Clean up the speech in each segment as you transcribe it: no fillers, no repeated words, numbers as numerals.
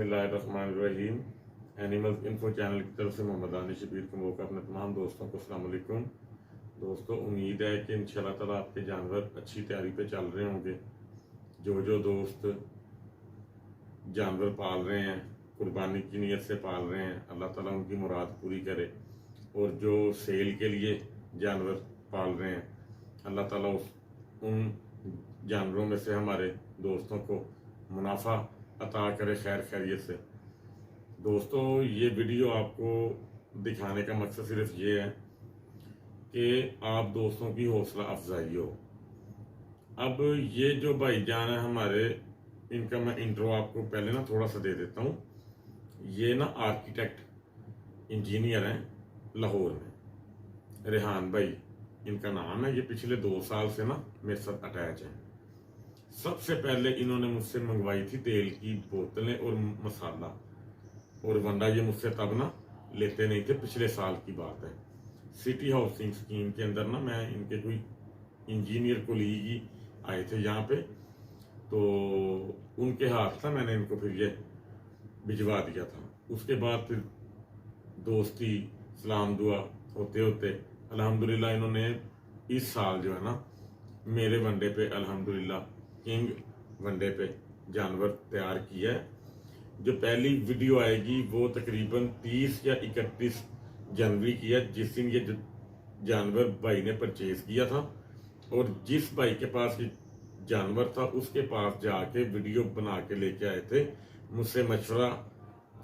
बिस्मिल्लाहिर्रहमानिर्रहीम। Animals info channel की तरफ से मोहम्मद दानिश शबीर कमो का अपने तमाम दोस्तों को अस्सलाम वालेकुम। दोस्तों, उम्मीद है कि इंशाल्लाह ताला आपके जानवर अच्छी तैयारी पे चल रहे होंगे। जो दोस्त जानवर पाल रहे हैं, कुर्बानी की नीयत से पाल रहे हैं, अल्लाह ताला उनकी मुराद पूरी करे। और जो सेल के लिए जानवर पाल रहे हैं, अल्लाह ताला उन जानवरों में से हमारे दोस्तों को मुनाफा अता करे खैर खैरियत से। दोस्तों, ये वीडियो आपको दिखाने का मकसद सिर्फ ये है कि आप दोस्तों की हौसला अफजाई हो। अब ये जो भाईजान है हमारे, इनका मैं इंट्रो आपको पहले ना थोड़ा सा दे देता हूँ। ये ना आर्किटेक्ट इंजीनियर हैं लाहौर में, रेहान भाई इनका नाम है। ये पिछले 2 साल से ना मेरे साथ अटैच है। सबसे पहले इन्होंने मुझसे मंगवाई थी तेल की बोतलें और मसाला और वंडा। ये मुझसे तब ना लेते नहीं थे, पिछले साल की बात है। सिटी हाउसिंग स्कीम के अंदर ना मैं इनके कोई इंजीनियर कोलीग ही आए थे यहाँ पे, तो उनके हाथ था मैंने इनको फिर ये भिजवा दिया था। उसके बाद फिर दोस्ती सलाम दुआ होते होते अल्हम्दुलिल्लाह इन्होंने इस साल जो है ना मेरे वनडे पे अल्हम्दुलिल्लाह किंग वनडे पे जानवर तैयार किया है। जो पहली वीडियो आएगी वो तकरीबन 30 या 31 जनवरी की है, जिस दिन ये जानवर भाई ने परचेज किया था। और जिस भाई के पास ये जानवर था उसके पास जाके वीडियो बना के लेके आए थे। मुझसे मशवरा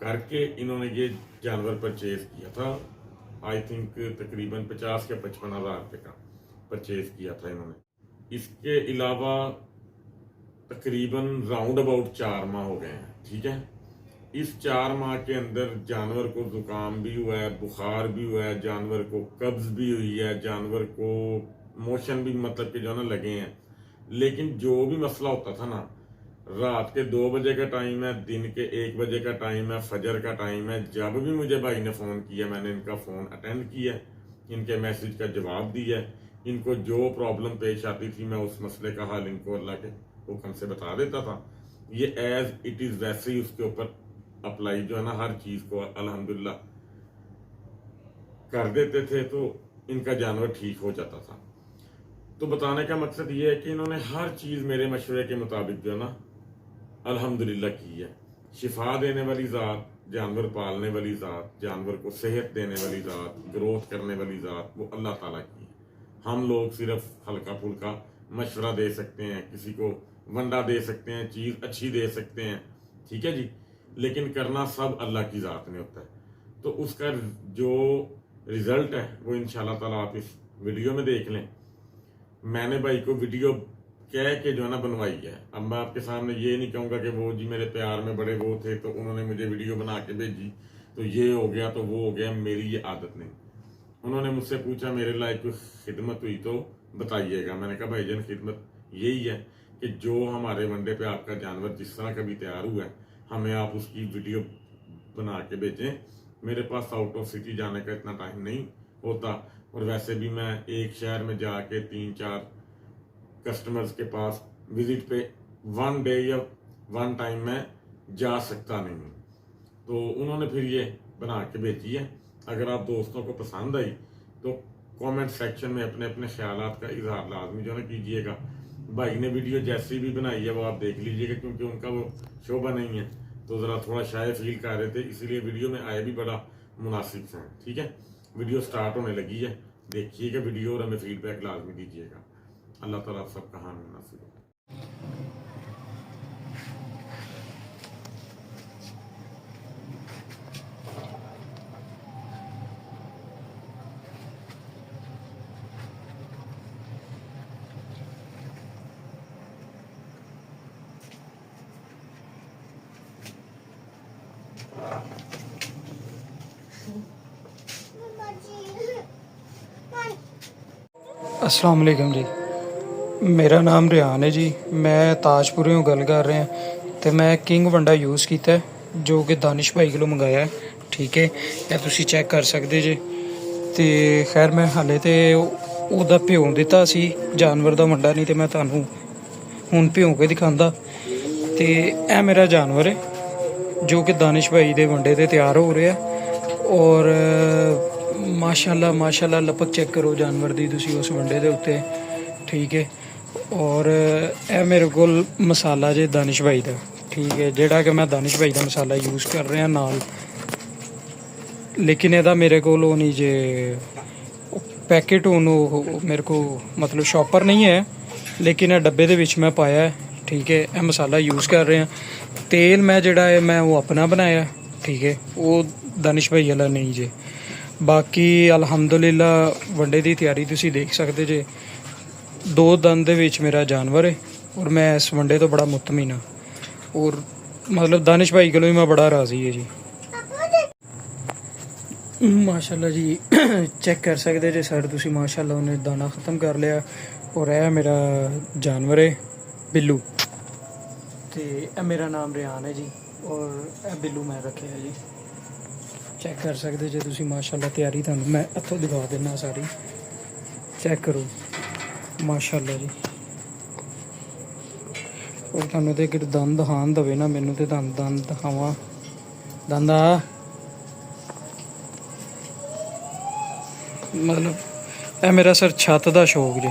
करके इन्होंने ये जानवर परचेज किया था। आई थिंक तकरीबन 50 या 55 हज़ार रुपये का परचेज किया था इन्होंने। इसके अलावा तकरीबन राउंड अबाउट 4 माह हो गए हैं, ठीक है। इस 4 माह के अंदर जानवर को जुकाम भी हुआ है, बुखार भी हुआ है, जानवर को कब्ज भी हुई है, जानवर को मोशन भी मतलब कि जो है ना लगे हैं। लेकिन जो भी मसला होता था ना, रात के 2 बजे का टाइम है, दिन के 1 बजे का टाइम है, फजर का टाइम है, जब भी मुझे भाई ने फ़ोन किया मैंने इनका फ़ोन अटेंड किया, इनके मैसेज का जवाब दिया। इनको जो प्रॉब्लम पेश आती थी मैं उस मसले का हल इनको अल्लाह के हुक्म से बता देता था। ये एज इट इज़ वैसे ही उसके ऊपर अप्लाई जो है ना हर चीज़ को अल्हम्दुलिल्लाह कर देते थे, तो इनका जानवर ठीक हो जाता था। तो बताने का मकसद ये है कि इन्होंने हर चीज़ मेरे मशवरे के मुताबिक जो है ना अल्हम्दुलिल्लाह की है। शिफा देने वाली ज़ात, जानवर पालने वाली ज़ात, जानवर को सेहत देने वाली ज़ात, ग्रोथ करने वाली ज़ात वो अल्लाह ताला की है। हम लोग सिर्फ हल्का फुल्का मशवरा दे सकते हैं, किसी को वंडा दे सकते हैं, चीज़ अच्छी दे सकते हैं, ठीक है जी, लेकिन करना सब अल्लाह की ज़ात में होता है। तो उसका जो रिज़ल्ट है वो इंशाल्लाह ताला आप इस वीडियो में देख लें। मैंने भाई को वीडियो कह के जो है ना बनवाई है। अब मैं आपके सामने ये नहीं कहूँगा कि वो जी मेरे प्यार में बड़े वो थे तो उन्होंने मुझे वीडियो बना के भेजी तो ये हो गया तो वो हो गया। मेरी ये आदत नहीं। उन्होंने मुझसे पूछा मेरे लायक कोई खिदमत हुई तो बताइएगा। मैंने कहा भाईजान खिदमत यही है कि जो हमारे वनडे पे आपका जानवर जिस तरह का भी तैयार हुआ है हमें आप उसकी वीडियो बना के भेजें। मेरे पास आउट ऑफ सिटी जाने का इतना टाइम नहीं होता, और वैसे भी मैं एक शहर में जाके 3-4 कस्टमर्स के पास विजिट पे 1 डे या 1 टाइम में जा सकता नहीं हूँ। तो उन्होंने फिर ये बना के भेजी है। अगर आप दोस्तों को पसंद आई तो कमेंट सेक्शन में अपने अपने ख्यालात का इजहार लाजमी जो है ना कीजिएगा। भाई ने वीडियो जैसी भी बनाई है वो आप देख लीजिएगा, क्योंकि उनका वो शोभा नहीं है तो ज़रा थोड़ा शाय फील कर रहे थे, इसीलिए वीडियो में आए भी बड़ा मुनासिब से हैं, ठीक है। वीडियो स्टार्ट होने लगी है, देखिएगा वीडियो और हमें फीडबैक लाजमी दीजिएगा। अल्लाह ताला आप सबका हामी नासिब हो। अस्सलाम वालेकुम जी, मेरा नाम रेहान है जी। मैं ताजपुरों गल कर रहा तो मैं किंग वंडा यूज़ किया जो कि दानिश भाई को मंगाया है, ठीक है। यह तुसी चेक कर सकते जे। तो खैर मैं हाले तो ਉਹਦਾ ਭਿਉਂ ਦਿੱਤਾ ਸੀ जानवर का वंडा, नहीं तो मैं ਤੁਹਾਨੂੰ ਹੁਣ ਭਿਉਂ के दिखाता। तो यह मेरा जानवर है, ਜੋ ਕਿ ਦਾਨਿਸ਼ ਭਾਈ ਦੇ ਵੰਡੇ ਤੇ ਤਿਆਰ ਹੋ ਰਿਹਾ। ਔਰ ਮਾਸ਼ਾਅੱਲਾ ਮਾਸ਼ਾਅੱਲਾ ਲਪਕ ਚੈੱਕ ਕਰੋ ਜਾਨਵਰ ਦੀ ਤੁਸੀਂ ਉਸ ਵੰਡੇ ਦੇ ਉੱਤੇ, ਠੀਕ ਹੈ। ਔਰ ਇਹ ਮੇਰੇ ਕੋਲ ਮਸਾਲਾ ਜੇ ਦਾਨਿਸ਼ ਭਾਈ ਦਾ, ਠੀਕ ਹੈ, ਜਿਹੜਾ ਕਿ ਮੈਂ ਦਾਨਿਸ਼ ਭਾਈ ਦਾ ਮਸਾਲਾ ਯੂਜ਼ ਕਰ ਰਿਹਾ ਨਾਲ। ਲੇਕਿਨ ਇਹਦਾ ਮੇਰੇ ਕੋਲ ਉਹ ਨਹੀਂ ਜੇ ਪੈਕੇਟ, ਉਹਨੂੰ ਮੇਰੇ ਕੋਲ ਮਤਲਬ ਸ਼ੌਪਰ ਨਹੀਂ ਹੈ, ਲੇਕਿਨ ਇਹ ਡੱਬੇ ਦੇ ਵਿੱਚ ਮੈਂ ਪਾਇਆ ਹੈ, ਠੀਕ ਹੈ। ਇਹ ਮਸਾਲਾ ਯੂਜ਼ ਕਰ ਰਿਹਾ। ਤੇਲ ਮੈਂ ਜਿਹੜਾ ਹੈ ਮੈਂ ਉਹ ਆਪਣਾ ਬਣਾਇਆ, ਠੀਕ ਹੈ, ਉਹ ਦਾਨਿਸ਼ ਭਾਈ ਵਾਲਾ ਨਹੀਂ ਜੇ। ਬਾਕੀ ਅਲਹਮਦੁਲਿਲਾ ਵੰਡੇ ਦੀ ਤਿਆਰੀ ਤੁਸੀਂ ਦੇਖ ਸਕਦੇ ਜੇ। 2 ਦੰਦ ਦੇ ਵਿੱਚ ਮੇਰਾ ਜਾਨਵਰ ਹੈ ਔਰ ਮੈਂ ਇਸ ਵੰਡੇ ਤੋਂ ਬੜਾ ਮੁਤਮਿਨ ਹਾਂ। ਔਰ ਮਤਲਬ ਦਾਨਿਸ਼ ਭਾਈ ਕੋਲੋਂ ਵੀ ਮੈਂ ਬੜਾ ਰਾਜ਼ੀ ਹੈ ਜੀ। ਮਾਸ਼ਾਅੱਲਾ ਜੀ ਚੈੱਕ ਕਰ ਸਕਦੇ ਜੇ ਸਰ ਤੁਸੀਂ, ਮਾਸ਼ਾਅੱਲਾ ਉਹਨੇ ਦਾਣਾ ख़त्म ਕਰ ਲਿਆ। ਔਰ ਇਹ ਮੇਰਾ ਜਾਨਵਰ ਹੈ ਬਿੱਲੂ, ਤੇ ਇਹ ਮੇਰਾ ਨਾਮ ਰਿਆਨ ਹੈ ਜੀ। ਔਰ ਇਹ ਬਿੱਲੂ ਮੈਂ ਰੱਖਿਆ ਜੀ, ਚੈੱਕ ਕਰ ਸਕਦੇ ਜੇ ਤੁਸੀਂ। ਮਾਸ਼ਾਅੱਲਾ ਤਿਆਰੀ ਤੁਹਾਨੂੰ ਮੈਂ ਇੱਥੋਂ ਦਿਖਾ ਦਿੰਦਾ ਸਾਰੀ, ਚੈੱਕ ਕਰੋ ਮਾਸ਼ਾਅੱਲਾ ਜੀ। ਔਰ ਤੁਹਾਨੂੰ ਤੇ ਕਿ ਦੰਦ ਦਿਖਾਉਣ ਦਵੇ ਨਾ ਮੈਨੂੰ, ਤੇ ਦੰਦ ਦਿਖਾਵਾਂ। ਦੰਦ ਆ ਮਤਲਬ ਇਹ ਮੇਰਾ ਸਰ ਛੱਤ ਦਾ ਸ਼ੌਕ ਜੇ।